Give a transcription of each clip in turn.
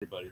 everybody.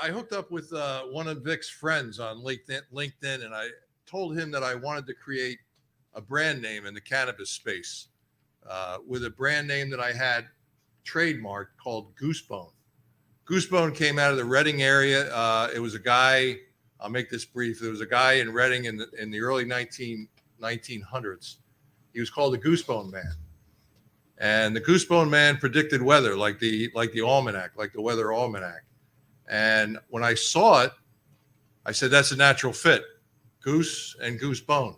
I hooked up with one of Vic's friends on LinkedIn, and I told him that I wanted to create a brand name in the cannabis space with a brand name that I had trademarked called Goosebone. Goosebone came out of the Reading area. It was a guy, I'll make this brief. There was a guy in Reading in the early 1900s. He was called the Goosebone Man. And the Goosebone Man predicted weather like the almanac, like the weather almanac. And when I saw it, I said, that's a natural fit, goose and goose bone.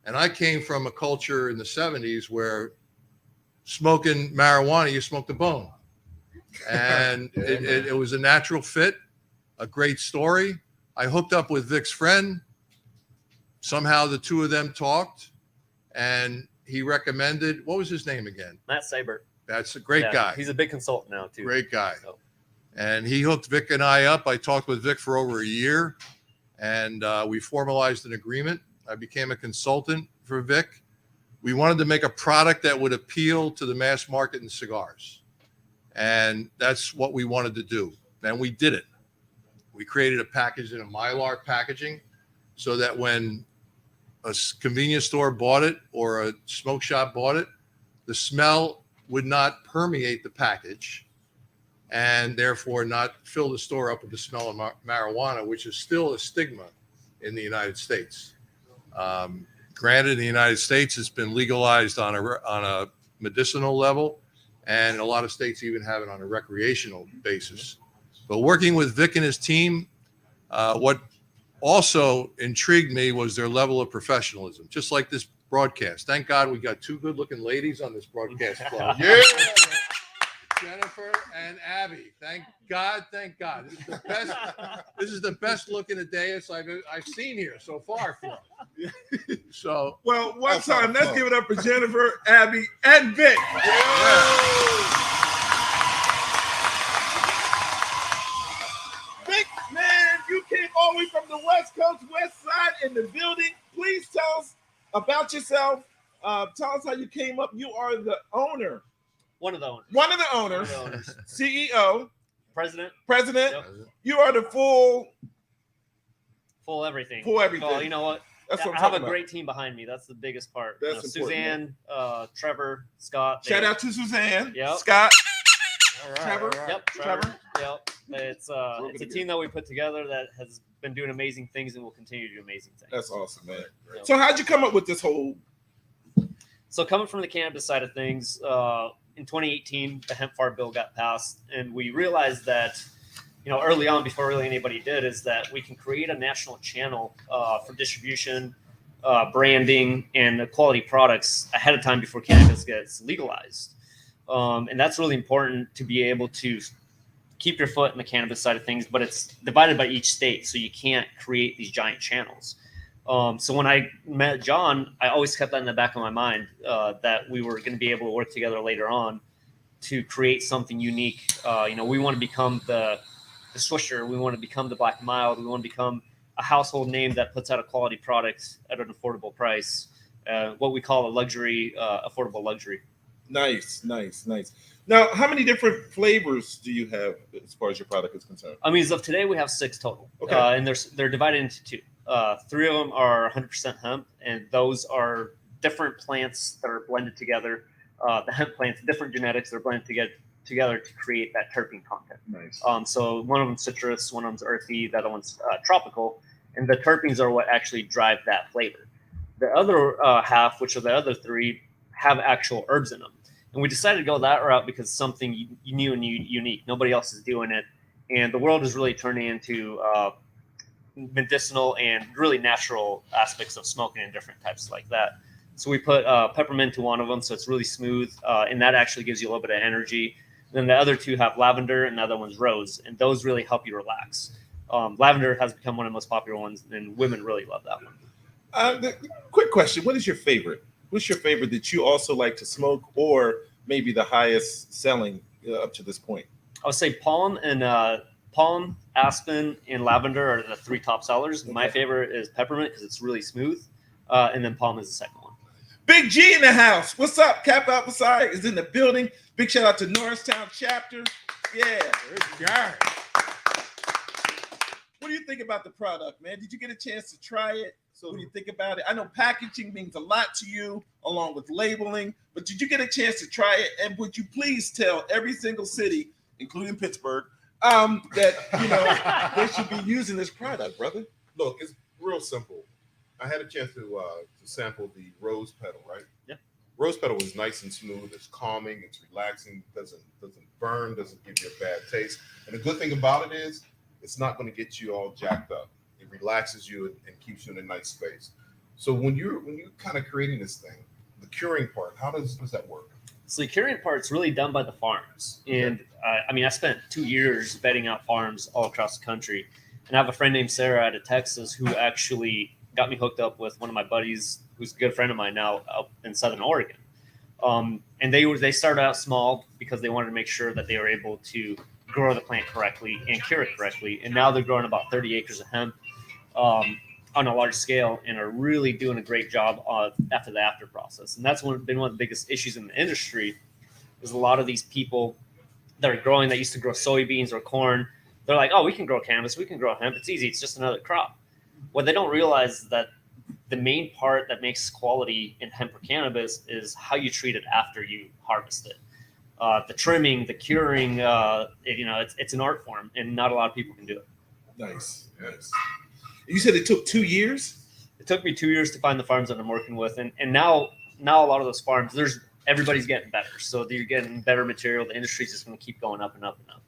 And I came from a culture in the 70s where smoking marijuana, you smoke the bone. And it was a natural fit, a great story. I hooked up with Vic's friend. Somehow the two of them talked, and he recommended, what was his name again? Matt Sabert. That's a great guy. He's a big consultant now, too. Great guy. So. And he hooked Vic and I up. I talked with Vic for over a year, and we formalized an agreement. I became a consultant for Vic. We wanted to make a product that would appeal to the mass market in cigars. And that's what we wanted to do. And we did it. We created a package in a Mylar packaging so that when a convenience store bought it or a smoke shop bought it, the smell would not permeate the package and therefore not fill the store up with the smell of marijuana, which is still a stigma in the United States. Granted, in the United States, it's been legalized on a medicinal level, and a lot of states even have it on a recreational basis. But working with Vic and his team, what also intrigued me was their level of professionalism, just like this broadcast. Thank God we got two good-looking ladies on this broadcast club. Yeah. Jennifer and Abby. Thank God. This is the best. This is the best looking Adeus I've seen here so far. So well, one time, let's give it up for Jennifer, Abby, and Vic. Vic, man, you came all the way from the West Coast, West Side, in the building. Please tell us about yourself. Tell us how you came up. You are the owner. One of the owners. One of the owners. CEO. President. Yep. You are the full everything. Full everything. Oh, you know what? That's what I have a great team behind me. That's the biggest part. That's Suzanne, Trevor, Scott. Shout out to Suzanne. Yep. Scott. Trevor. Yep. Trevor. Yep. It's a team that we put together that has been doing amazing things and will continue to do amazing things. That's awesome, man. So how'd you come up with this whole? So coming from the cannabis side of things, in 2018, the hemp farm bill got passed, and we realized that, early on, before really anybody did, is that we can create a national channel for distribution, branding, and quality products ahead of time before cannabis gets legalized. And that's really important to be able to keep your foot in the cannabis side of things, but it's divided by each state, so you can't create these giant channels. So when I met John, I always kept that in the back of my mind, that we were going to be able to work together later on to create something unique. We want to become the Swisher. We want to become the Black Mild. We want to become a household name that puts out a quality product at an affordable price, what we call a luxury, affordable luxury. Nice. Now, how many different flavors do you have as far as your product is concerned? I mean, as of today, we have 6 total. Okay. And they're divided into 2. 3 of them are 100% hemp, and those are different plants that are blended together. The hemp plants, different genetics, they're blended together to create that terpene content. Nice. So one of them's citrus, one of them's earthy, the other one's tropical, and the terpenes are what actually drive that flavor. The other half, which are the other 3, have actual herbs in them. And we decided to go that route because it's something new and unique. Nobody else is doing it. And the world is really turning into medicinal and really natural aspects of smoking and different types like that. So we put peppermint to one of them, so it's really smooth, and that actually gives you a little bit of energy. Then the other 2 have lavender, and the other one's rose, and those really help you relax. Lavender has become one of the most popular ones, and women really love that one. Quick question: what is your favorite? What's your favorite that you also like to smoke, or maybe the highest selling up to this point? I would say palm, aspen, and lavender are the 3 top sellers. Okay. My favorite is peppermint because it's really smooth, and then palm is the second one. Big G in the house. What's up? Cap Outside is in the building. Big shout out to Norristown chapter. Yeah. What do you think about the product, man? Did you get a chance to try it? So what do you think about it? I know packaging means a lot to you, along with labeling, but did you get a chance to try it? And would you please tell every single city, including Pittsburgh, that they should be using this product, brother? Look, it's real simple. I had a chance to sample the rose petal, right? Yeah. Rose petal is nice and smooth. It's calming. It's relaxing. Doesn't burn. Doesn't give you a bad taste. And the good thing about it is, it's not going to get you all jacked up. It relaxes you and keeps you in a nice space. So when you're kind of creating this thing, the curing part, how does that work? So the curing part's really done by the farms. And I spent 2 years vetting out farms all across the country. And I have a friend named Sarah out of Texas who actually got me hooked up with one of my buddies who's a good friend of mine now up in Southern Oregon. And they started out small because they wanted to make sure that they were able to grow the plant correctly and cure it correctly. And now they're growing about 30 acres of hemp on a large scale and are really doing a great job after the after process. And that's been one of the biggest issues in the industry is a lot of these people that are growing that used to grow soybeans or corn. They're like, oh, we can grow cannabis, we can grow hemp. It's easy. It's just another crop. What they don't realize is that the main part that makes quality in hemp or cannabis is how you treat it after you harvest it. The trimming, the curing, it's an art form, and not a lot of people can do it. Nice. You said it took 2 years? It took me 2 years to find the farms that I'm working with, and now a lot of those farms, everybody's getting better. So you're getting better material. The industry's just going to keep going up and up and up.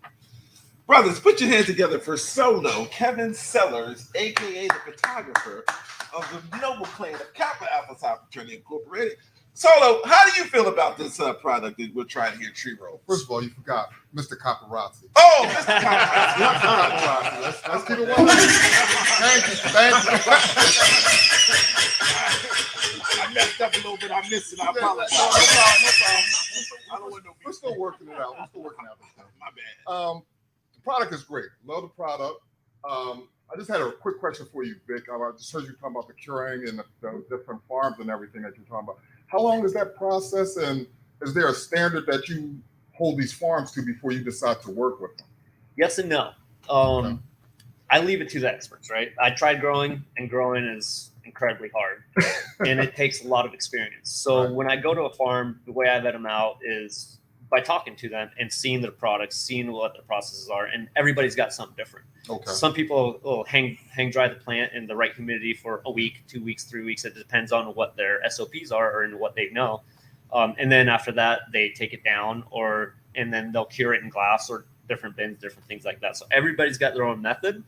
Brothers, put your hands together for Solo Kevin Sellers, a.k.a. the photographer of the noble clan of Kappa Alpha Psi Fraternity Incorporated. Solo, how do you feel about this product that we're trying here, Tree Roll? First of all, you forgot Mr. Caparazzi. Oh, Mr. Caparazzi. Let's keep it one. Thank you. I messed up a little bit. I missed it. I apologize. No problem. I don't want no. We're still working it out. My bad. The product is great. Love the product. I just had a quick question for you, Vic. I just heard you talking about the curing and the different farms and everything that you're talking about. How long is that process, and is there a standard that you hold these farms to before you decide to work with them? Yes and no. Okay. I leave it to the experts, right? I tried growing, and growing is incredibly hard, and it takes a lot of experience. So Right. when I go to a farm, the way I vet them out is by talking to them and seeing their products, seeing what their processes are, and everybody's got something different. Okay. Some people will hang dry the plant in the right humidity for a week, 2 weeks, 3 weeks. It depends on what their SOPs are or in what they know. And then after that, they take it down, and then they'll cure it in glass or different bins, different things like that. So everybody's got their own method,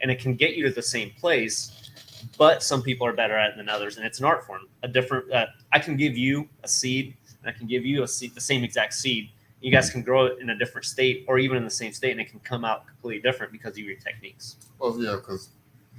and it can get you to the same place. But some people are better at it than others, and it's an art form. I can give you a seed, and I can give you a seed, the same exact seed. You guys can grow it in a different state or even in the same state, and it can come out completely different because of your techniques. Well, yeah, because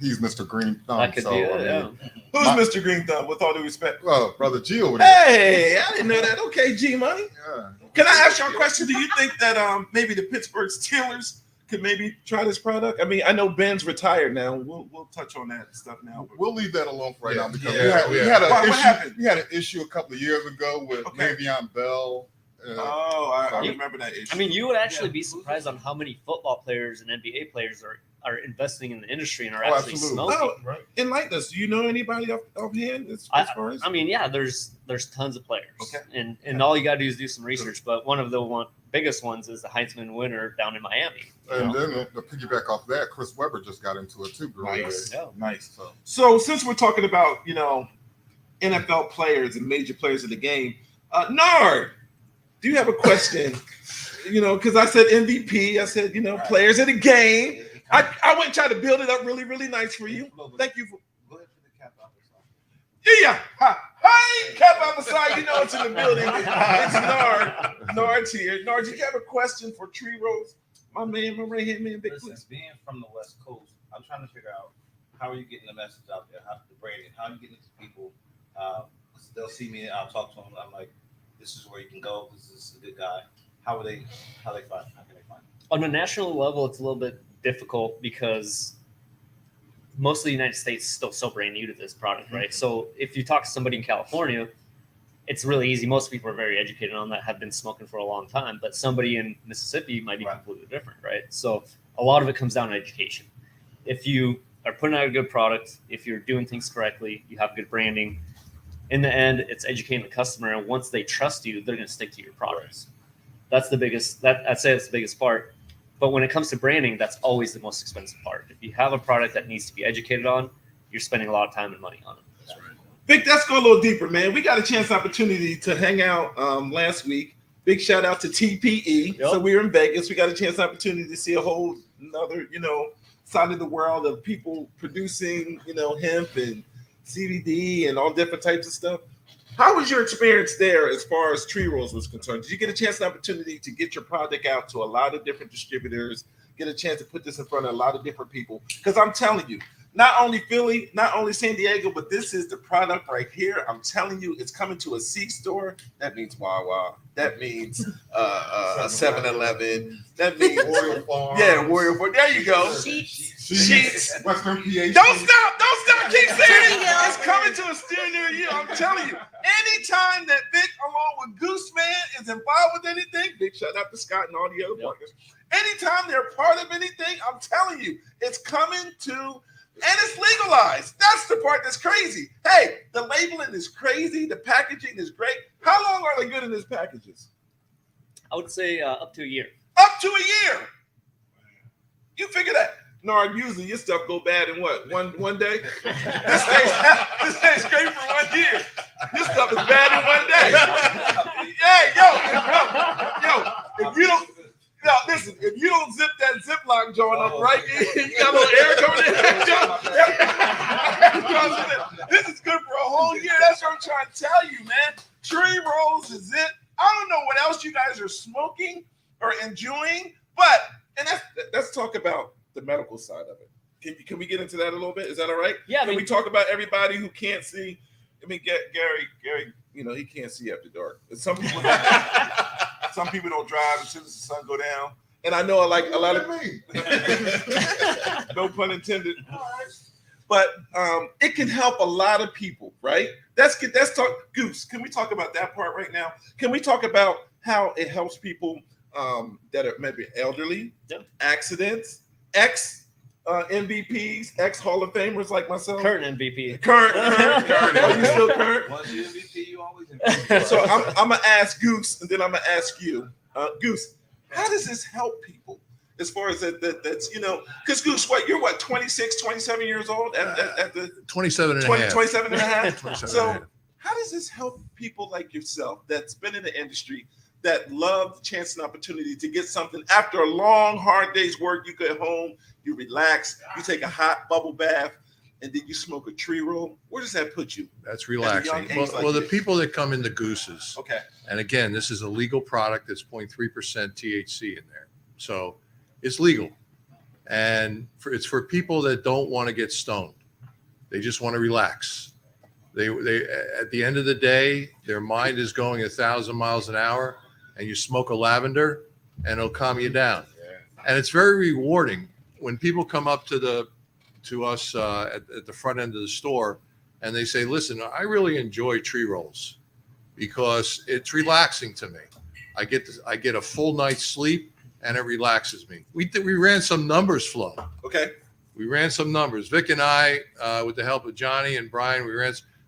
he's Mr. Green Thumb. That could so, be I it, yeah. mean, Who's Mr. Green Thumb? With all due respect. well, Brother G over there. Hey, I didn't know that. Okay, G Money. Yeah. Can I ask you a question? Do you think that maybe the Pittsburgh Steelers could maybe try this product? I mean, I know Ben's retared now. We'll touch on that stuff now. We'll leave that alone for right Yeah. now because Yeah. we had What an happened? issue. We had an issue a couple of years ago with Okay. Le'Veon Bell. I remember that issue. I mean, you would actually be surprised on how many football players and NBA players are investing in the industry and are actually absolutely. smoking. Oh, Right. enlighten us. Do you know anybody offhand as far as? I mean, yeah, there's tons of players, Okay. and all you got to do is do some research. But one of the biggest ones is the Heisman winner down in Miami. you And know? then to piggyback off that, Chris Webber just got into it too. Nice. Yeah. Nice. So since we're talking about NFL players and major players of the game, Nard, do you have a question? Because I said MVP, I said players of the game. I went and tried to build it up really, really nice for you. Thank you for. Go ahead for the cap out the side. Yeah. Hi, Cap on the side. It's in the building. It's Nard. Nard's here. Nard, did you have a question for Tree Rose? My man, my right hand man, big Listen, please. being from the West Coast, I'm trying to figure out how are you getting the message out there, how the branding, how are you getting it to people? They'll see me, I'll talk to them. I'm like, this is where you can go. This is a good guy. How can they find? How can they find? On a national level, it's a little bit difficult because most of the United States is still so brand new to this product, right? So if you talk to somebody in California, it's really easy. Most people are very educated on that, have been smoking for a long time, but somebody in Mississippi might be completely different, right? So a lot of it comes down to education. If you are putting out a good product, if you're doing things correctly, you have good branding, in the end, it's educating the customer. And once they trust you, they're going to stick to your products. That's the biggest, I'd say that's the biggest part. But when it comes to branding, that's always the most expensive part. If you have a product that needs to be educated on, you're spending a lot of time and money on it. That's right. Vic, let's go a little deeper, man. We got a chance opportunity to hang out last week. Big shout out to TPE. Yep. So we were in Vegas. We got a chance opportunity to see a whole another, side of the world of people producing, hemp and CBD and all different types of stuff. How was your experience there as far as Tree Rolls was concerned? Did you get a chance and opportunity to get your product out to a lot of different distributors, get a chance to put this in front of a lot of different people? Because I'm telling you, not only Philly, not only San Diego, but this is the product right here. I'm telling you, it's coming to a C-store. That means Wawa. That means a 7-Eleven. That means Warrior Farms. yeah, Warrior Farms. There you go. Sheets. Western PA. Don't stop. Keep saying it. It's coming to a store near you. I'm telling you. Anytime that Vic, along with Goose Man, is involved with anything, big shout out to Scott and all the other partners. Anytime they're part of anything, I'm telling you, it's coming to, and it's legalized. That's the part that's crazy. Hey, the labeling is crazy. The packaging is great. How long are they good in these packages? I would say up to a year. Up to a year. You figure that. Nard, usually your stuff go bad in what? One day? This stays great for 1 year. This stuff is bad in 1 day. Hey, yo, if you don't, listen, if you don't zip that Ziploc joint up right, you got a little air coming in. This is good for a whole year. That's what I'm trying to tell you, man. Tree Rolls is it. I don't know what else you guys are smoking or enjoying, but let's talk about the medical side of it. Can we get into that a little bit? Is that all right? Yeah. Can we talk about everybody who can't see? I mean, Gary, he can't see after dark. Some people don't drive as soon as the sun go down. And I know like a lot of me. no pun intended. but it can help a lot of people, right? That's talk. Goose, can we talk about that part right now? Can we talk about how it helps people that are maybe elderly, accidents, MVPs, ex Hall of Famers like myself? Current MVP. Current. Are you still current? Once you MVP, you always MVP. So I'm gonna ask Goose, and then I'm gonna ask you, Goose. How does this help people? As far as that's, because Goose, you're 26, 27 years old at the 27 and a half. 27 and a half. 27 and a So half. how does this help people like yourself that's been in the industry, that love the chance and opportunity to get something after a long, hard day's work? You get home, you relax, you take a hot bubble bath, and then you smoke a tree roll. Where does that put you? That's relaxing. At a young age Well, like the this. people that come into Gooses, Okay. and again, this is a legal product that's 0.3% THC in there. So it's legal. And it's for people that don't want to get stoned. They just want to relax. They at the end of the day, their mind is going 1,000 miles an hour, and you smoke a lavender and it'll calm you down. And it's very rewarding when people come up to us at the front end of the store and they say, listen, I really enjoy tree rolls because it's relaxing to me. I get a full night's sleep and it relaxes me. We ran some numbers, Flo. Okay. We ran some numbers. Vic and I, with the help of Johnny and Brian,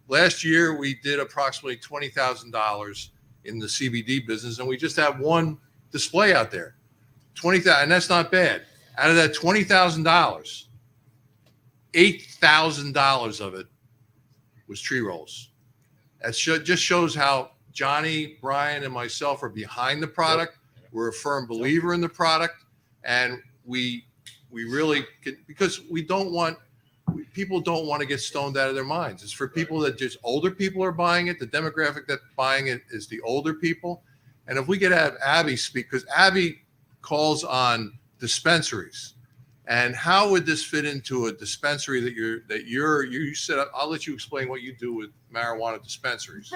last year we did approximately $20,000 in the CBD business, and we just have one display out there. 20,000, and that's not bad. Out of that $20,000, $8,000 of it was tree rolls. That just shows how Johnny, Brian, and myself are behind the product. We're a firm believer in the product, and we really because people don't want to get stoned out of their minds. It's for people that just older people are buying it. The demographic that's buying it is the older people. And if we could have Abby speak, because Abby calls on dispensaries. And how would this fit into a dispensary you set up? I'll let you explain what you do with marijuana dispensaries.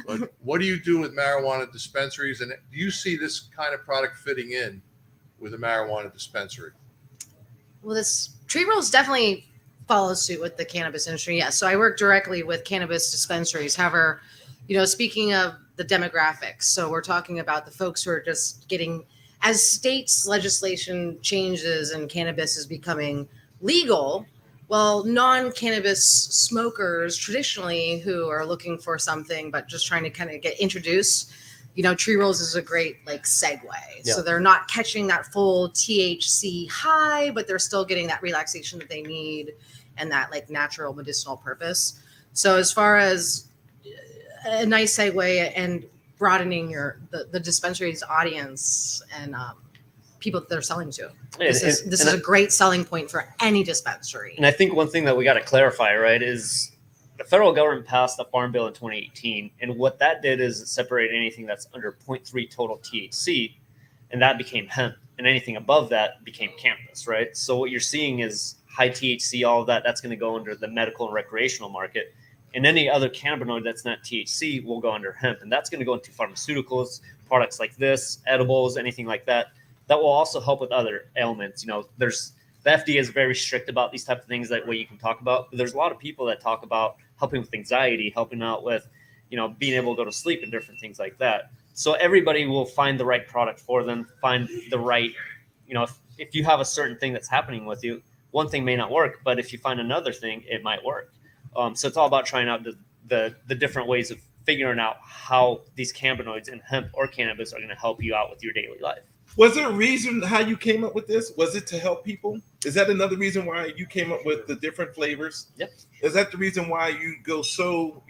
But what do you do with marijuana dispensaries? And do you see this kind of product fitting in with a marijuana dispensary? Well, this tree rolls definitely follows suit with the cannabis industry. Yes. So I work directly with cannabis dispensaries. However, speaking of the demographics, so we're talking about the folks who are just getting, as states legislation changes and cannabis is becoming legal, well, non-cannabis smokers traditionally who are looking for something but just trying to kind of get introduced, tree rolls is a great segue. Yeah. So they're not catching that full THC high, but they're still getting that relaxation that they need and that natural medicinal purpose. So as far as a nice segue and broadening the dispensary's audience and people that they're selling to. This is a great selling point for any dispensary. And I think one thing that we got to clarify, right, is the federal government passed the Farm Bill in 2018. And what that did is separate anything that's under 0.3 total THC, and that became hemp. And anything above that became cannabis, right? So what you're seeing is high THC, all of that, that's going to go under the medical and recreational market. And any other cannabinoid that's not THC will go under hemp. And that's going to go into pharmaceuticals, products like this, edibles, anything like that. That will also help with other ailments. The FDA is very strict about these type of things that way you can talk about. But there's a lot of people that talk about helping with anxiety, helping out with, being able to go to sleep and different things like that. So everybody will find the right product for them, find the right, if you have a certain thing that's happening with you, one thing may not work, but if you find another thing, it might work. So it's all about trying out the different ways of figuring out how these cannabinoids and hemp or cannabis are going to help you out with your daily life. Was there a reason how you came up with this? Was it to help people? Is that another reason why you came up with the different flavors? Yep. Is that the reason why you go so,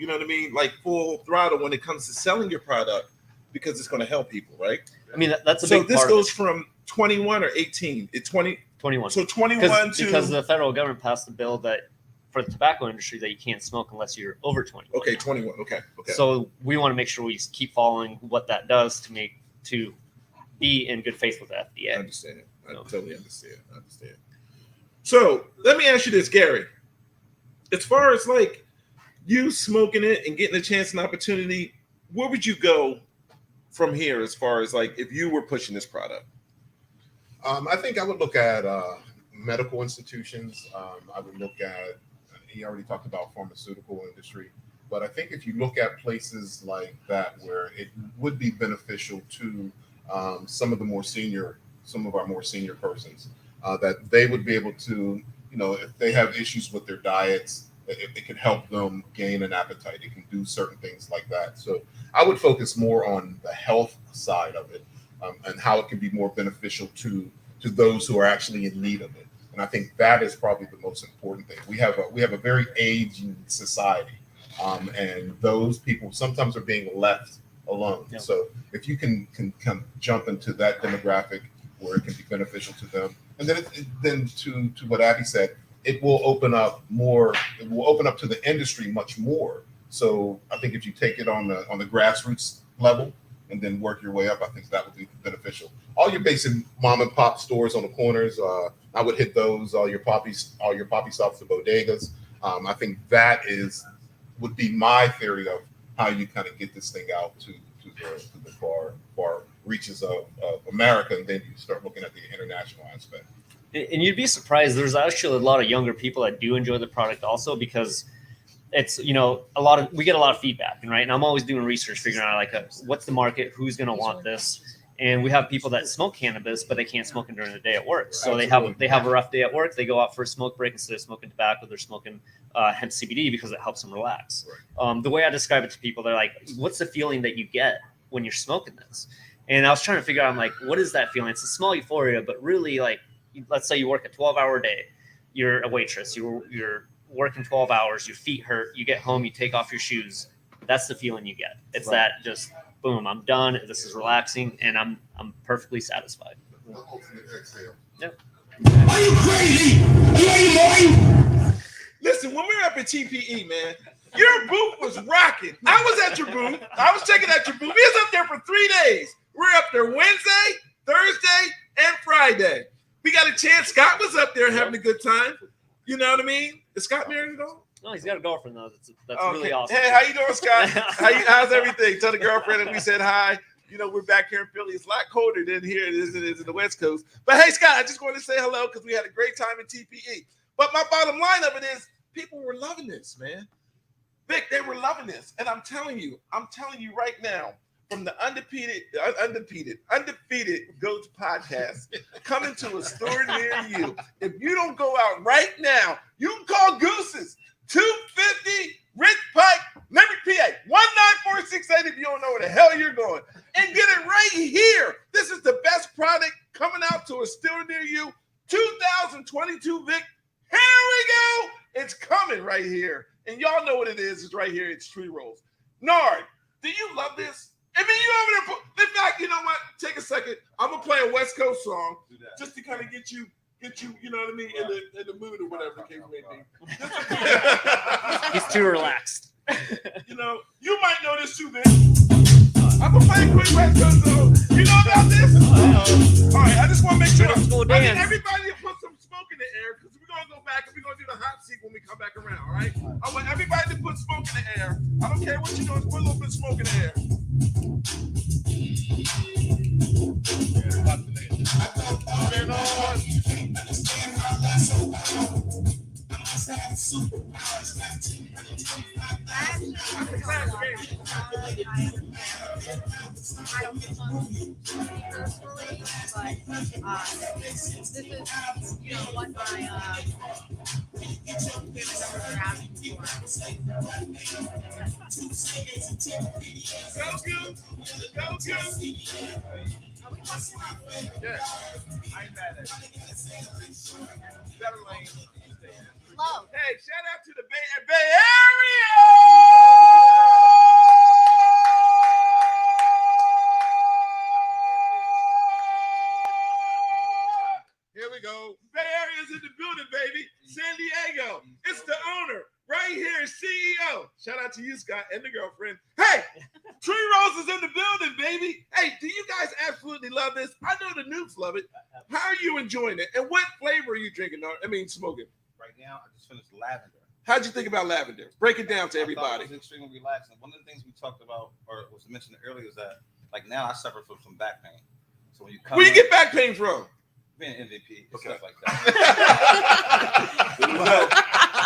full throttle when it comes to selling your product? Because it's going to help people, right? I mean, that's a so big this part goes of it. from 21 or 18? It's 21. So 21 because the federal government passed a bill that for the tobacco industry that you can't smoke unless you're over 21. Okay, 21. Okay. So we want to make sure we keep following what that does to be in good faith with the FDA. I understand. I totally understand. So let me ask you this, Gary. As far as you smoking it and getting a chance and opportunity, where would you go from here as far as if you were pushing this product? I think I would look at medical institutions. I would look at. He already talked about pharmaceutical industry, but I think if you look at places like that where it would be beneficial to some of our more senior persons, that they would be able to, if they have issues with their diets, it can help them gain an appetite. It can do certain things like that. So I would focus more on the health side of it, and how it can be more beneficial to those who are actually in need of it. And I think that is probably the most important thing. We have a very aging society, and those people sometimes are being left alone. Yeah. So if you can jump into that demographic where it can be beneficial to them, and then to what Abby said, it will open up more. It will open up to the industry much more. So I think if you take it on the grassroots level and then work your way up, I think that would be beneficial. All your basic mom and pop stores on the corners, I would hit those. All your poppy shops, the bodegas. I think that would be my theory of how you kind of get this thing out to the far reaches of America, and then you start looking at the international aspect. And you'd be surprised. There's actually a lot of younger people that do enjoy the product also, because it's, we get a lot of feedback, right? And I'm always doing research, figuring out like what's the market, who's going to want this. And we have people that smoke cannabis, but they can't smoke it during the day at work. So they have a rough day at work. They go out for a smoke break. Instead of smoking tobacco, they're smoking hemp CBD because it helps them relax. Right. The way I describe it to people, they're like, what's the feeling that you get when you're smoking this? And I was trying to figure out, I'm like, what is that feeling? It's a small euphoria, but really, like, let's say you work a 12-hour day. You're a waitress. You're working 12 hours. Your feet hurt. You get home. You take off your shoes. That's the feeling you get. It's right. That just, boom, I'm done. This is relaxing, and I'm perfectly satisfied. Yep. Are you crazy? Listen, when we were up at TPE, man, your booth was rocking. I was at your booth. I was checking out your booth. We was up there for 3 days. We were up there Wednesday, Thursday, and Friday. We got a chance. Scott was up there having a good time. You know what I mean? Is Scott married at all? No, he's got a girlfriend though. That's okay. Really awesome. Hey, how you doing, Scott? How's everything? Tell the girlfriend that we said hi. We're back here in Philly. It's a lot colder than here it is in the West Coast. But hey, Scott, I just wanted to say hello because we had a great time in TPE. But my bottom line of it is people were loving this, man. Vic, they were loving this. And I'm telling you right now, from the undefeated Goats podcast coming to a store near you. If you don't go out right now, you can call Goose's 250 Rich Pike, Limerick, PA 19468 if you don't know where the hell you're going, and get it right here. This is the best product coming out to a store near you. 2022 Vic. Here we go. It's coming right here, and y'all know what it is. It's right here. It's Tree Rolls. Nard, do you love this? I mean, you over there. In fact, you know what? Take a second. I'm gonna play a West Coast song just to kind of get you, you know what I mean, in the mood or whatever the case may be. He's too relaxed. You might know this too, man. I'm gonna play a quick West Coast song. You know about this? All right, I just want to make sure. I need everybody to put some smoke in the air because we're gonna go back and we're gonna do the hot seat when we come back around. All right? I want everybody to put smoke in the air. I don't care what you're doing. Put a little bit of smoke in the air. I don't personally, but this is, what my are asking for. Yeah. I'm mad at Hello. Hey, shout out to the Bay Area! Here we go. Bay Area's in the building, baby. San Diego. It's the owner. Right here, CEO. Shout out to you, Scott, and the girlfriend. Hey, Tree Rolls is in the building, baby. Hey, do you guys absolutely love this? I know the noobs love it. How are you enjoying it? And what flavor are you drinking? Smoking. Right now, I just finished lavender. How'd you think about lavender? Break it down to everybody. It was extremely relaxing. One of the things we talked about, or was mentioned earlier, is that like now I suffer from some back pain. So when you come, where you get back pain from? being MVP, and Okay. stuff like that. Here we go.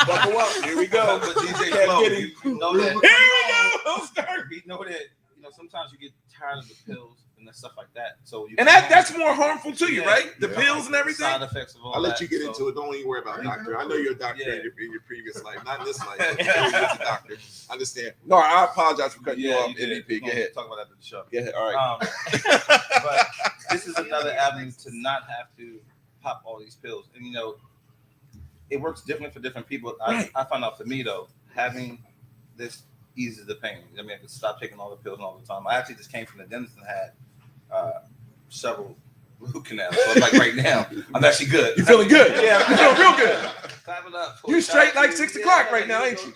Buckle up. Here we go. But DJ Can't Flo, get him. you know that. Here we go. Don't start. We know that. You know, sometimes you get tired of the pills and that stuff like that. So you And that's more harmful to you, Yeah. right? The Yeah. pills and everything. Side effects of all I'll let that, you get so- into it. Don't even worry about it, doctor. I know you're a doctor Yeah. in your previous life, not in this life. But you know you're a doctor. I understand. No, I apologize for cutting you Yeah, off, you did. MVP. Go ahead. Talk about that at the show. Go ahead. All right. But this is another avenue to not have to pop all these pills. And you know, it works different for different people. Right. I found out for me though, having this eases the pain. I mean, I can stop taking all the pills all the time. I actually just came from the dentist and had several root canals. So like right now, I'm actually good. You feeling good? Yeah, You feeling real good. Clap it up. You straight like 6 o'clock right now, ain't you?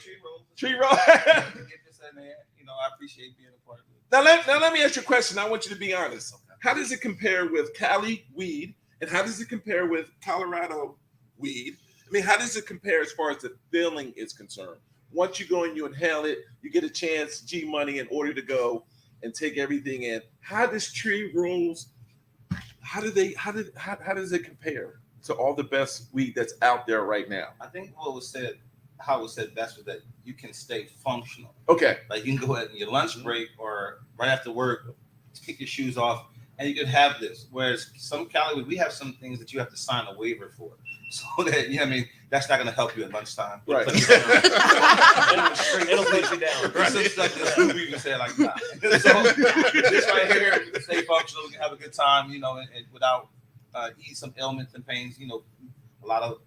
Tree roll. Get this in there. You know, I appreciate being a part of it. Now let me ask you a question. I want you to be honest. How does it compare with Cali weed, and how does it compare with Colorado weed? I mean, how does it compare as far as the feeling is concerned? Once you go and you inhale it, you get a chance, G Money, in order to go and take everything in. How does Tree Rules? How does it compare to all the best weed that's out there right now? I think how it was said best was that you can stay functional. Okay. Like you can go ahead in your lunch break or right after work, kick your shoes off, and you could have this. Whereas some Cali, we have some things that you have to sign a waiver for. So that, you know what I mean, that's not going to help you at lunchtime. Right. It'll put you down. Right. So it's like this movie even said like, nah. So this right here, stay functional, we can have a good time, you know, and without ease some ailments and pains, you know, a lot of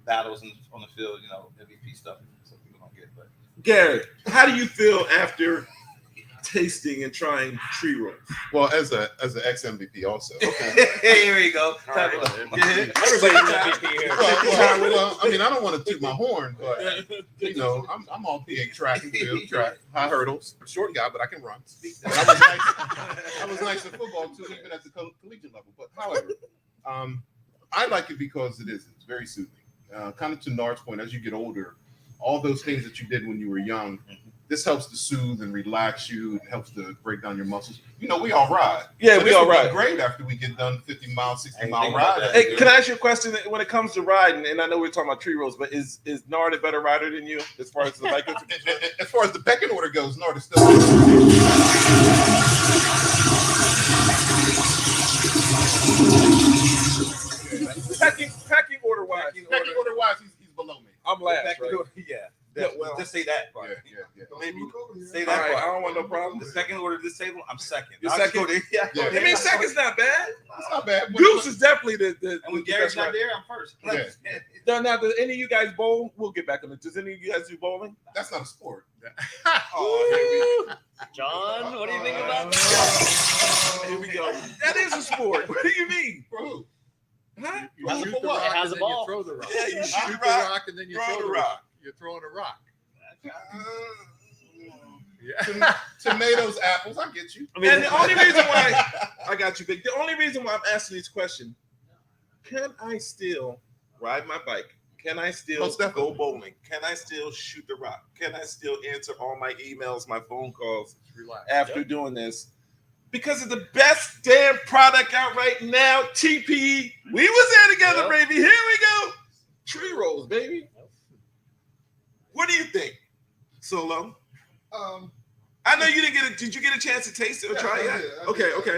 battles on the field, you know, MVP stuff. So people don't get, but Gary, how do you feel after tasting and trying Tree Rolls? Well, as an ex MVP also. here we go. All right. Yeah. Everybody's MVP here. Well, I mean, I don't want to toot my horn, but you know, I'm all PA track and field, track, high hurdles. I'm a short guy, but I can run. And I was nice in football too, even at the collegiate level. But however, I like it because it's very soothing. Kind of to Nard's point, as you get older, all those things that you did when you were young, this helps to soothe and relax you. It helps to break down your muscles. You know, we all ride. Yeah, So we this all would be ride. great after we get done 50 mile, 60 mile Anything like ride. that. Hey, can I ask you a question when it comes to riding? And I know we're talking about Tree Rolls, but is Nard a better rider than you as far as the bike goes? As far as the pecking order goes, Nard is still. Packing order wise. Pecking order wise, he's below me. I'm last, Back to right? the- yeah. Yeah, well, Just say that part. Yeah. Maybe say All that right, part. I don't want no problem. The second order of this table, I'm second. You're I'll just second? go there. Yeah. Yeah. I mean, second's not bad. It's not bad. Goose is definitely the And when the Gary's best not rider. there, I'm first. Yeah. Now, does any of you guys bowl? We'll get back on it. Does any of you guys do bowling? That's not a sport. Oh, John, what do you think about that? here we go. That is a sport. What do you mean? For who? Huh? You Well, shoot for the what? rock It has and a then ball. you throw the rock. Yeah, you You shoot shoot the the rock, rock and then you throw throw the the rock. rock. You're throwing a rock. Yeah. Tomatoes, apples. I get you. I mean, And the only reason why I got you, Vic. The only reason why I'm asking these questions: can I still ride my bike? Can I still Most definitely. go bowling? Can I still shoot the rock? Can I still answer all my emails, my phone calls Relax. after doing this? Because of the best damn product out right now, TPE. We was there together, Yep. baby. Here we go. Tree Rolls, baby. What do you think, Solo? I know you didn't get it. Did you get a chance to taste it or try it? I did.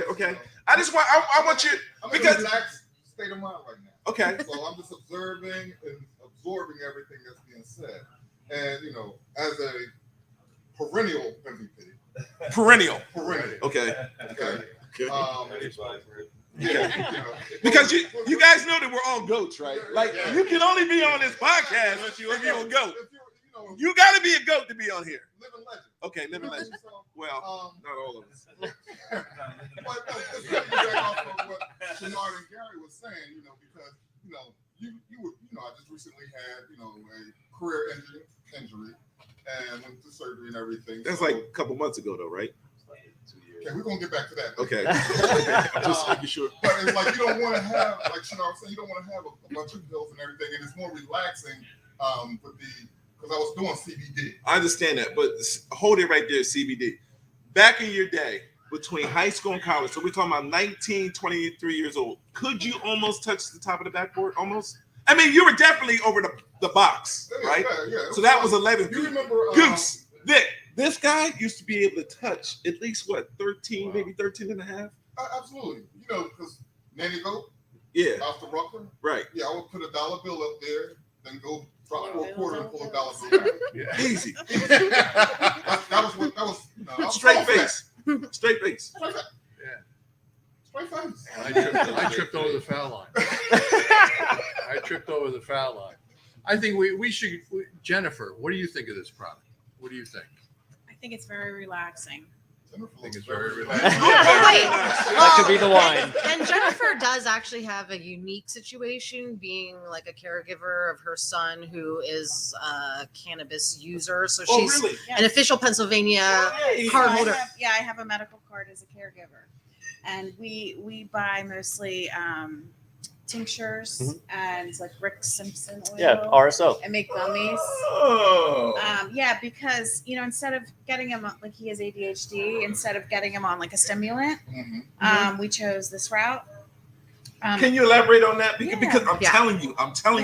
Okay. I just want. I want you. I'm Because- in a relaxed state of mind right now. Okay. So I'm just observing and absorbing everything that's being said. And, you know, as a perennial MVP, Perennial. okay, Okay. yeah, you know, Because you guys know that we're all goats, right? Like you can only be on this podcast if you're a goat. if you're, You got to be a goat to be on here. living legend. Okay, living legend. So, Well, not all of us. but no, just to piggyback off of what Shenard and Gary was saying, you know, because you were, I just recently had, a career injury and went to surgery and everything. That's So, like a couple months ago, though, right? okay, we're gonna get back to that. Okay. Just making sure. But it's like you don't want to have, like Shenard was saying, you don't want to have a bunch of pills and everything, and it's more relaxing because I was doing CBD. I understand that, but hold it right there, CBD. Back in your day, between high school and college, so we're talking about 19, 23 years old, could you almost touch the top of the backboard? Almost? I mean, you were definitely over the box, right? Yeah. So that was 11 You feet. remember Goose, Vic, this guy used to be able to touch at least, 13, maybe 13 and a half? Absolutely. You know, because Nanny Goat, Yeah, off the Ruckler, right. yeah, I would put a dollar bill up there, then go drop for a quarter and pull a dollar bill back. Yeah. Easy. That was, you know, I was Straight fat. face. Straight face. Straight face. Yeah. Straight face. I tripped over the foul line. I tripped over the foul line. I think we should. Jennifer, what do you think of this product? What do you think? I think it's very relaxing. I think it's very Oh, relaxing. wait. That could be the wine. And Jennifer does actually have a unique situation, being like a caregiver of her son who is a cannabis user. So Oh, she's really? an official Pennsylvania Hey. card I holder. have a medical card as a caregiver, and we buy mostly tinctures and like Rick Simpson oil. Yeah, RSO. And make gummies. Oh. Yeah, because instead of getting him like he has ADHD, instead of getting him on like a stimulant, we chose this route. Can you elaborate on that? Because, Yeah. because I'm Yeah. telling you,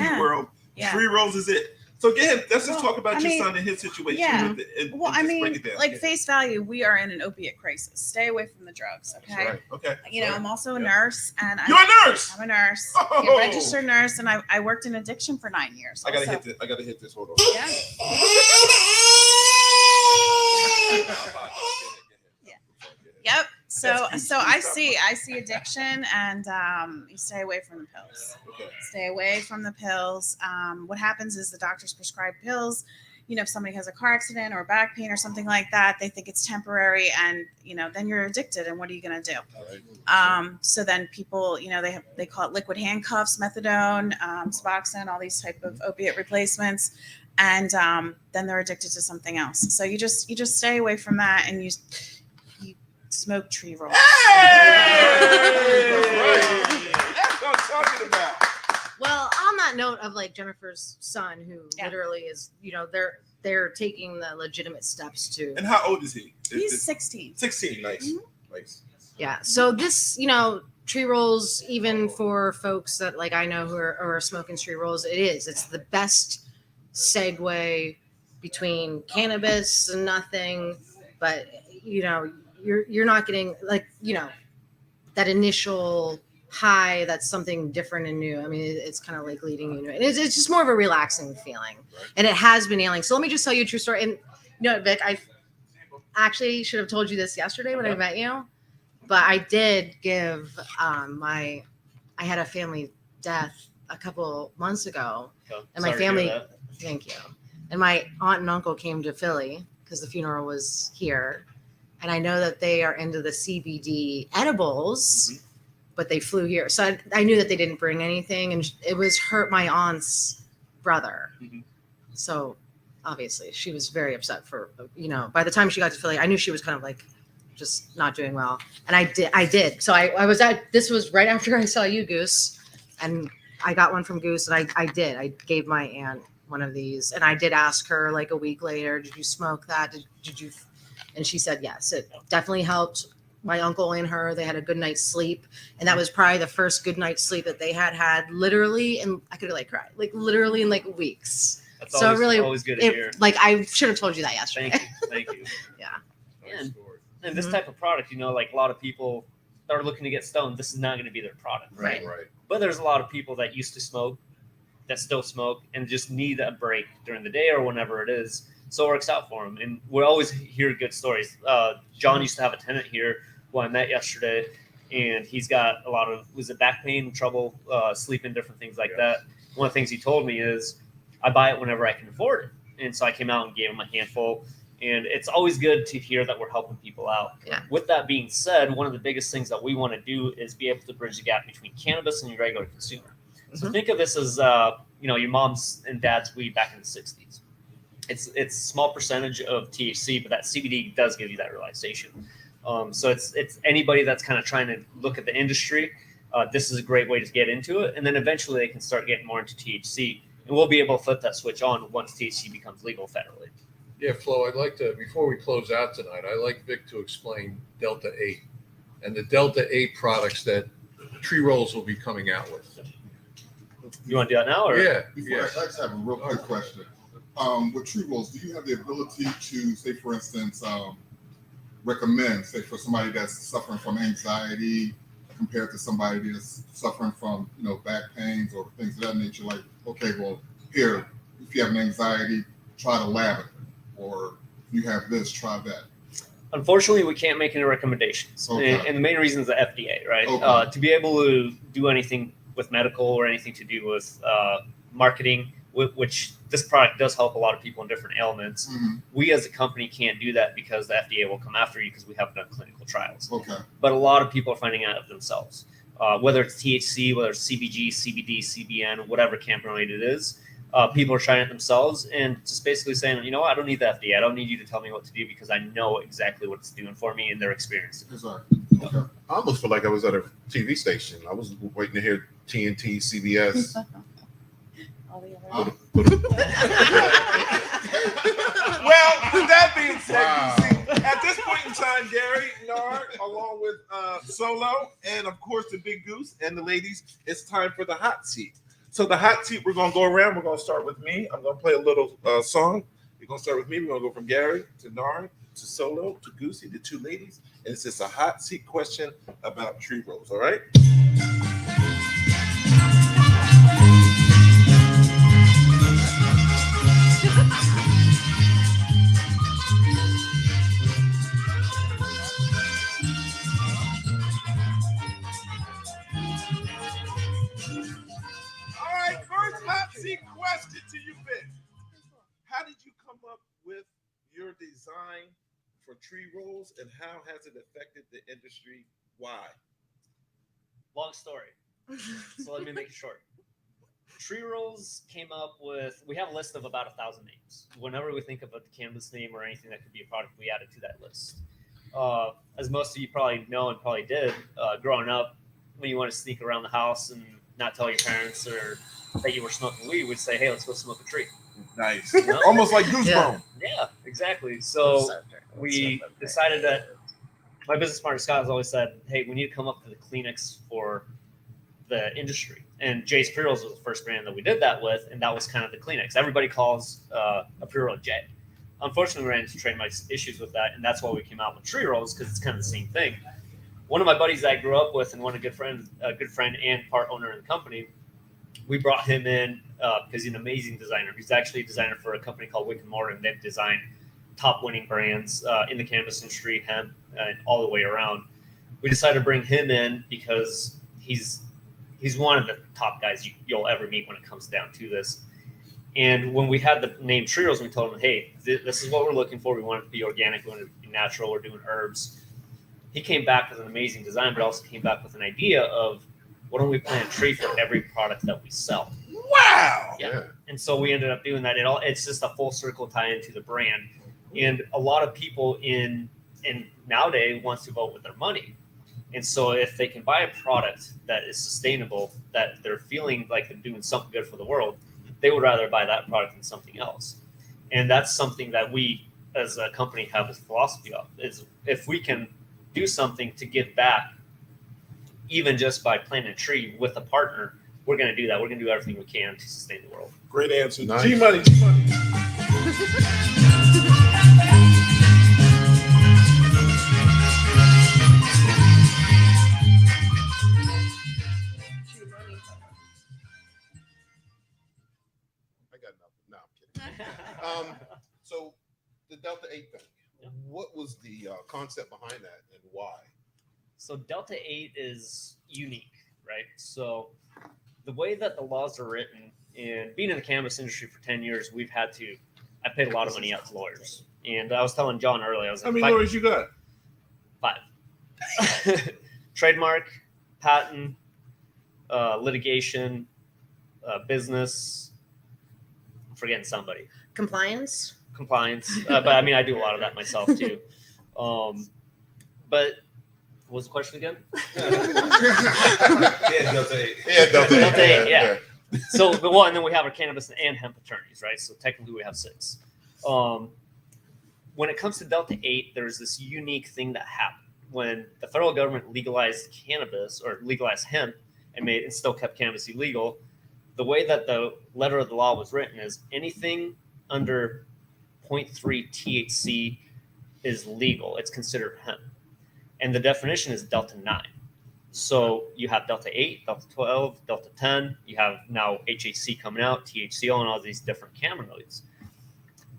Yeah. world, Yeah. 3 rolls is it. So again, let's just Well, talk about I your mean, son and his situation. yeah. with it and Well, I just mean, break it down. like face value, we are in an opiate crisis. Stay away from the drugs, okay? That's right. Okay. I'm also a Yeah. nurse, and You're a nurse. I'm a nurse, Oh. a registered nurse, and I worked in addiction for 9 years. I gotta also. hit this. I gotta hit this. Hold on. Yeah. Yep. So I see addiction, and you stay away from the pills. Okay. Stay away from the pills. What happens is the doctors prescribe pills. If somebody has a car accident or back pain or something like that, they think it's temporary, and then you're addicted. And what are you going to do? So then people, they call it liquid handcuffs, methadone, Suboxone, all these type of opiate replacements, and then they're addicted to something else. So you just stay away from that, and you smoke tree rolls. Hey! That's what I'm talking about. Well, on that note of like Jennifer's son, who literally is, they're taking the legitimate steps to. And how old is he? He's 16. 16. Nice. Nice. Yeah. So this, tree rolls, even for folks that like I know who are smoking tree rolls, it's the best segue between cannabis and nothing, but you're not getting like that initial high. That's something different and new. I mean, it's kind of like leading you, and it's just more of a relaxing feeling, and it has been ailing. So let me just tell you a true story. And Vic, I actually should have told you this yesterday when I met you, but I did give I had a family death a couple months ago, and my family. Thank you. And my aunt and uncle came to Philly because the funeral was here. And I know that they are into the CBD edibles, but they flew here. So I knew that they didn't bring anything. And it was my aunt's brother. So obviously she was very upset by the time she got to Philly, I knew she was kind of like just not doing well. And I did. So I was this was right after I saw you, Goose. And I got one from Goose, and I gave my aunt one of these. And I did ask her like a week later, did you smoke that? Did you? And she said, yes, it definitely helped my uncle and her. They had a good night's sleep. And that was probably the first good night's sleep that they had literally. And I could have like cried, like literally in like weeks. That's so always, really, always good to hear. like I should have told you that yesterday. Thank you. Yeah. And this type of product, like a lot of people that are looking to get stoned, this is not going to be their product. Right. But there's a lot of people that used to smoke, that still smoke, and just need a break during the day or whenever it is. So it works out for them. And we always hear good stories. John used to have a tenant here who I met yesterday, and he's got a lot of, back pain, trouble sleeping, different things like that. One of the things he told me is, I buy it whenever I can afford it. And so I came out and gave him a handful. And it's always good to hear that we're helping people out. Yeah. With that being said, one of the biggest things that we want to do is be able to bridge the gap between cannabis and your regular consumer. So think of this as, your mom's and dad's weed back in the 60s. It's a small percentage of THC, but that CBD does give you that relaxation. So it's anybody that's kind of trying to look at the industry. This is a great way to get into it. And then eventually they can start getting more into THC. And we'll be able to flip that switch on once THC becomes legal federally. Yeah, Flo, I'd like to, before we close out tonight, I'd like Vic to explain Delta 8 and the Delta 8 products that Tree Rolls will be coming out with. You want to do that now? Or? Yeah. Before I just have a real quick question. With tree rolls, do you have the ability to, say, for instance, recommend, say, for somebody that's suffering from anxiety compared to somebody that's suffering from, back pains or things of that nature? Like, okay, well, here, if you have an anxiety, try the lavender, or you have this, try that. Unfortunately, we can't make any recommendations, Okay. and the main reason is the FDA, right? Okay. To be able to do anything with medical or anything to do with marketing, which this product does help a lot of people in different ailments. Mm-hmm. We as a company can't do that because the FDA will come after you because we haven't done clinical trials. Okay. But a lot of people are finding out of themselves, whether it's THC, whether it's CBG, CBD, CBN, whatever cannabinoid it is. People are trying it themselves and just basically saying, you know what, I don't need the FDA. I don't need you to tell me what to do because I know exactly what it's doing for me and their experience. Exactly. Okay. I almost feel like I was at a TV station. I was waiting to hear TNT, CBS. All the Uh, other- Well, with that being said, Wow. you see, at this point in time, Gary, Nard, along with Solo, and of course the Big Goose and the ladies, it's time for the hot seat. So the hot seat, we're gonna go around. We're gonna start with me. I'm gonna play a little song. We're gonna start with me. We're gonna go from Gary to Nard to Solo to Goosey, the two ladies, and it's just a hot seat question about tree rolls. All right. All right, first hot seat question to you, Vic. How did you come up with your design for tree rolls, and how has it affected the industry? Why? Long story. So let me make it short. Tree Rolls came up with, we have a list of about 1,000 names. Whenever we think of a cannabis name or anything that could be a product, we add it to that list. As most of you probably know and probably did, growing up, when you want to sneak around the house and not tell your parents or that you were smoking weed, we'd say, hey, let's go smoke a tree. Nice. You know? Almost like Goosebumps. Yeah, exactly. So we decided that my business partner Scott has always said, hey, we need to come up with the Kleenex for the industry. And Jay's Pre-Rolls was the first brand that we did that with, and that was kind of the Kleenex. Everybody calls a pre-roll Jay. Unfortunately, we ran into trademark issues with that, and that's why we came out with tree rolls, because it's kind of the same thing. One of my buddies that I grew up with and one a good friend and part owner in the company, we brought him in because he's an amazing designer. He's actually a designer for a company called Wick & Mortar, and they've designed top winning brands in the cannabis industry, hemp, and all the way around. We decided to bring him in because he's one of the top guys you'll ever meet when it comes down to this. And when we had the name Tree Rolls, we told him, hey, this is what we're looking for. We want it to be organic. We want it to be natural. We're doing herbs. He came back with an amazing design, but also came back with an idea of, why don't we plant a tree for every product that we sell? Wow. Yeah. And so we ended up doing that. It's just a full circle tie into the brand. And a lot of people in nowadays wants to vote with their money. And so if they can buy a product that is sustainable, that they're feeling like they're doing something good for the world, they would rather buy that product than something else. And that's something that we as a company have this philosophy of, is if we can do something to give back, even just by planting a tree with a partner, we're going to do that. We're going to do everything we can to sustain the world. Great answer. Nice. G-Money. I got nothing. No, I'm kidding. So the Delta 8 thing, Yep. what was the concept behind that and why? So Delta 8 is unique, right? So the way that the laws are written, and being in the cannabis industry for 10 years, I paid a lot of money out to lawyers. And I was telling John earlier, I was How like, many lawyers you got? 5. Trademark, patent, litigation, business. I'm forgetting somebody. Compliance. Compliance. But I mean, I do a lot of that myself too. But what was the question again? Yeah, Delta 8. Yeah, Delta 8. Delta 8, yeah. So, and then we have our cannabis and hemp attorneys, right? So technically we have 6. when it comes to Delta 8, there's this unique thing that happened when the federal government legalized cannabis or legalized hemp and still kept cannabis illegal. The way that the letter of the law was written is anything under 0.3 THC is legal. It's considered hemp. And the definition is Delta 9. So you have Delta 8, Delta 12, Delta 10. You have now HHC coming out, THCO, and all these different cannabinoids.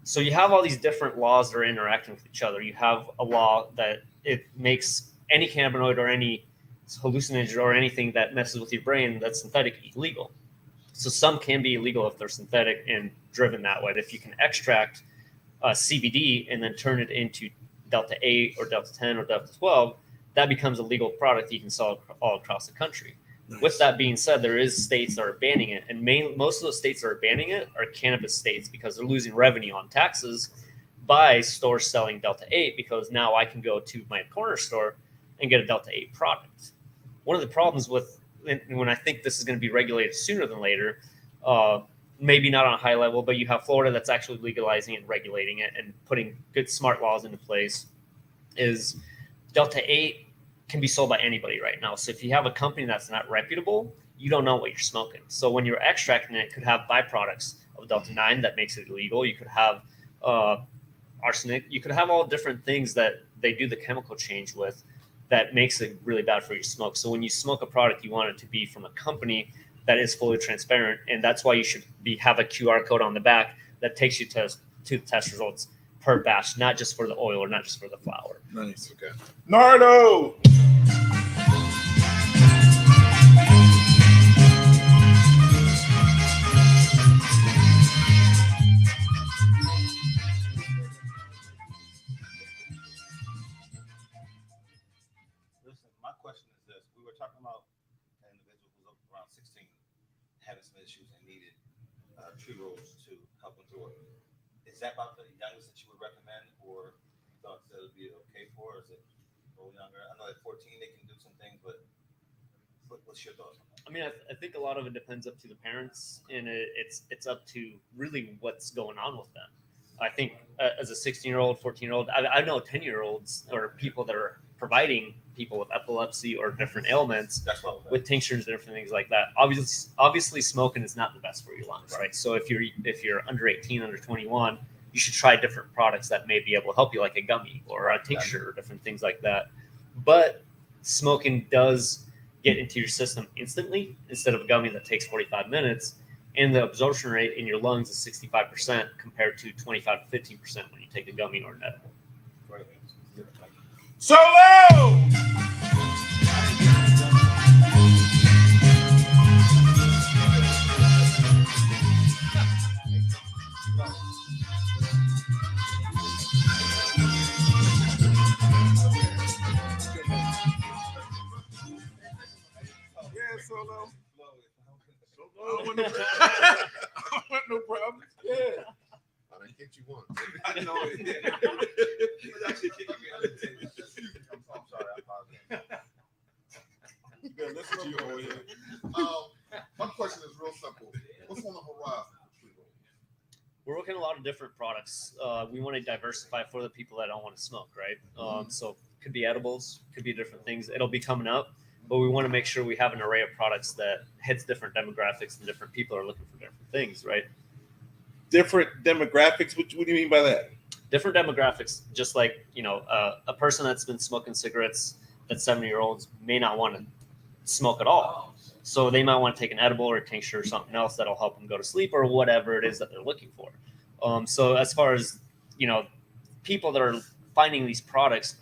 So you have all these different laws that are interacting with each other. You have a law that it makes any cannabinoid or any hallucinogen or anything that messes with your brain that's synthetic illegal. So some can be illegal if they're synthetic and driven that way. If you can extract CBD and then turn it into Delta 8 or Delta 10 or Delta 12, that becomes a legal product that you can sell all across the country. Nice. With that being said, there is states that are banning it, and most of those states that are banning it are cannabis states because they're losing revenue on taxes by stores selling Delta 8 because now I can go to my corner store and get a Delta 8 product. One of the problems with when I think this is going to be regulated sooner than later, maybe not on a high level, but you have Florida that's actually legalizing and regulating it and putting good, smart laws into place, is Delta 8 can be sold by anybody right now. So if you have a company that's not reputable, you don't know what you're smoking. So when you're extracting it, it could have byproducts of Delta 9 that makes it illegal. You could have arsenic. You could have all different things that they do the chemical change with that makes it really bad for your smoke. So when you smoke a product, you want it to be from a company that is fully transparent. And that's why you should have a QR code on the back that takes you to the test results per batch, not just for the oil or not just for the flour. Nice. Okay. Nardo. Listen, my question is this. We were talking about an individual who was around 16, having some issues and needed tree rolls to help him through it. Is that about the youngest that you would recommend, or you thought that would be okay for, or is it a little younger? I know at 14 they can do some things, but what's your thoughts on that? I mean, I think a lot of it depends up to the parents, and it's up to really what's going on with them. I think as a 16-year-old, 14-year-old, I know 10-year-olds or people that are providing people with epilepsy or different ailments with tinctures and different things like that. Obviously, smoking is not the best for your lungs, right? So if you're under 18, under 21, you should try different products that may be able to help you, like a gummy or a tincture or different things like that. But smoking does get into your system instantly instead of a gummy that takes 45 minutes. And the absorption rate in your lungs is 65% compared to 25 to 15% when you take a gummy or an edible. Solo! Yeah, Solo. I don't want no problem. Yeah. I done kicked you once. I know it. I'm sorry. I apologize. You better listen to your old head. My question is real simple. What's on the horizon for tree roll? We're working on a lot of different products. We want to diversify for the people that don't want to smoke, right? So could be edibles, could be different things. It'll be coming up, but we want to make sure we have an array of products that hits different demographics and different people are looking for different things, right? Different demographics? What do you mean by that? Different demographics, just like, a person that's been smoking cigarettes, that's 70-year-olds, may not want to smoke at all. So they might want to take an edible or a tincture or something else that'll help them go to sleep or whatever it is that they're looking for. So as far as, people that are finding these products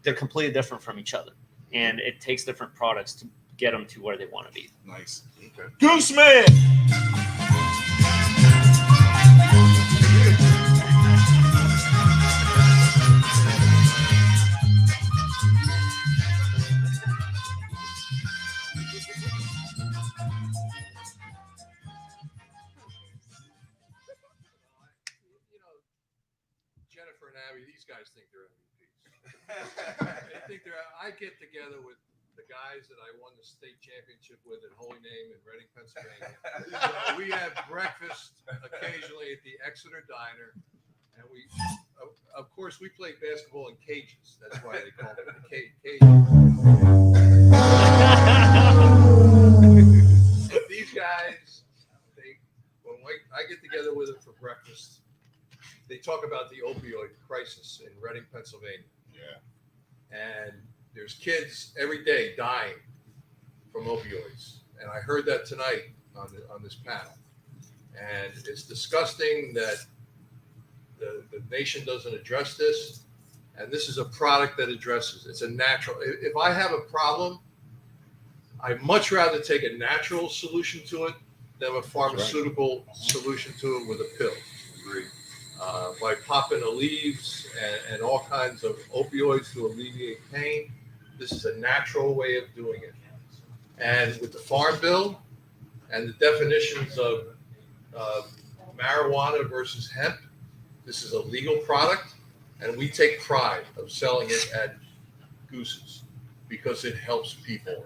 they're completely different from each other. And it takes different products to get them to where they want to be. Nice. Okay. Gooseman! Jennifer and Abby, these guys think they're MVPs. They think I get together with the guys that I won the state championship with at Holy Name in Reading, Pennsylvania. We have breakfast occasionally at the Exeter Diner, And of course, we played basketball in cages. That's why they call it the cage. These guys, when I get together with them for breakfast, they talk about the opioid crisis in Reading, Pennsylvania. Yeah. And there's kids every day dying from opioids. And I heard that tonight on this panel. And it's disgusting that the nation doesn't address this. And this is a product that addresses it. It's a natural. If I have a problem, I'd much rather take a natural solution to it than a pharmaceutical solution to it with a pill. By popping the leaves and all kinds of opioids to alleviate pain. This is a natural way of doing it. And with the Farm Bill and the definitions of marijuana versus hemp, this is a legal product, and we take pride of selling it at Goose's because it helps people.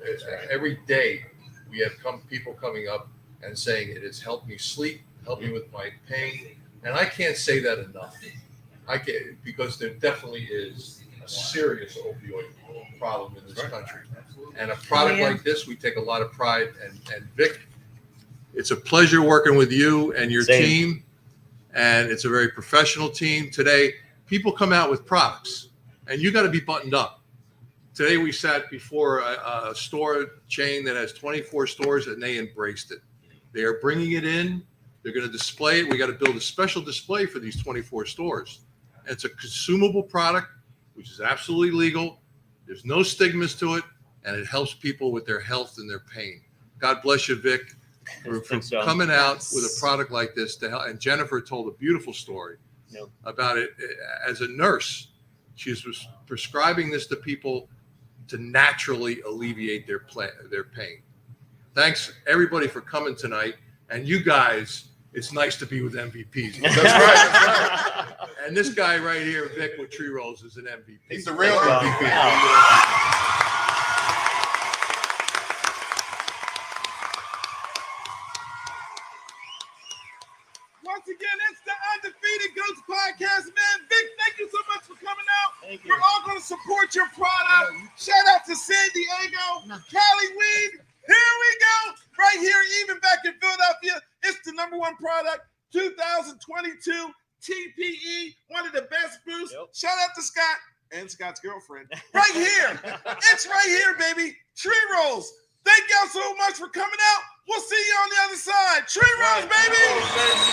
Every day we have people coming up and saying it has helped me sleep, helped me with my pain, and I can't say that enough. I can't, because there definitely is a serious opioid problem in this country. And a product like this, we take a lot of pride. And Vic, it's a pleasure working with you and your team. And it's a very professional team. Today, people come out with products, and you got to be buttoned up. Today, we sat before a store chain that has 24 stores, and they embraced it. They are bringing it in. They're going to display it. We got to build a special display for these 24 stores. It's a consumable product, which is absolutely legal. There's no stigmas to it, and it helps people with their health and their pain. God bless you, Vic, for coming out with a product like this to help. And Jennifer told a beautiful story about it. As a nurse, she was prescribing this to people to naturally alleviate their pain. Thanks, everybody, for coming tonight. And you guys, it's nice to be with MVPs. That's right. And this guy right here, Vic with Tree Rolls, is an MVP. He's the real MVP. Once again, it's the Undefeated Goats Podcast, man. Vic, thank you so much for coming out. Thank you. We're all going to support your product. Shout out to San Diego, Cali Weed. Here we go. Right here, even back in Philadelphia, it's the #1 product, 2022 TPE, one of the best brews. Shout out to Scott and Scott's girlfriend. Right here. It's right here, baby. Tree Rolls. Thank y'all so much for coming out. We'll see you on the other side. Tree Rolls, baby.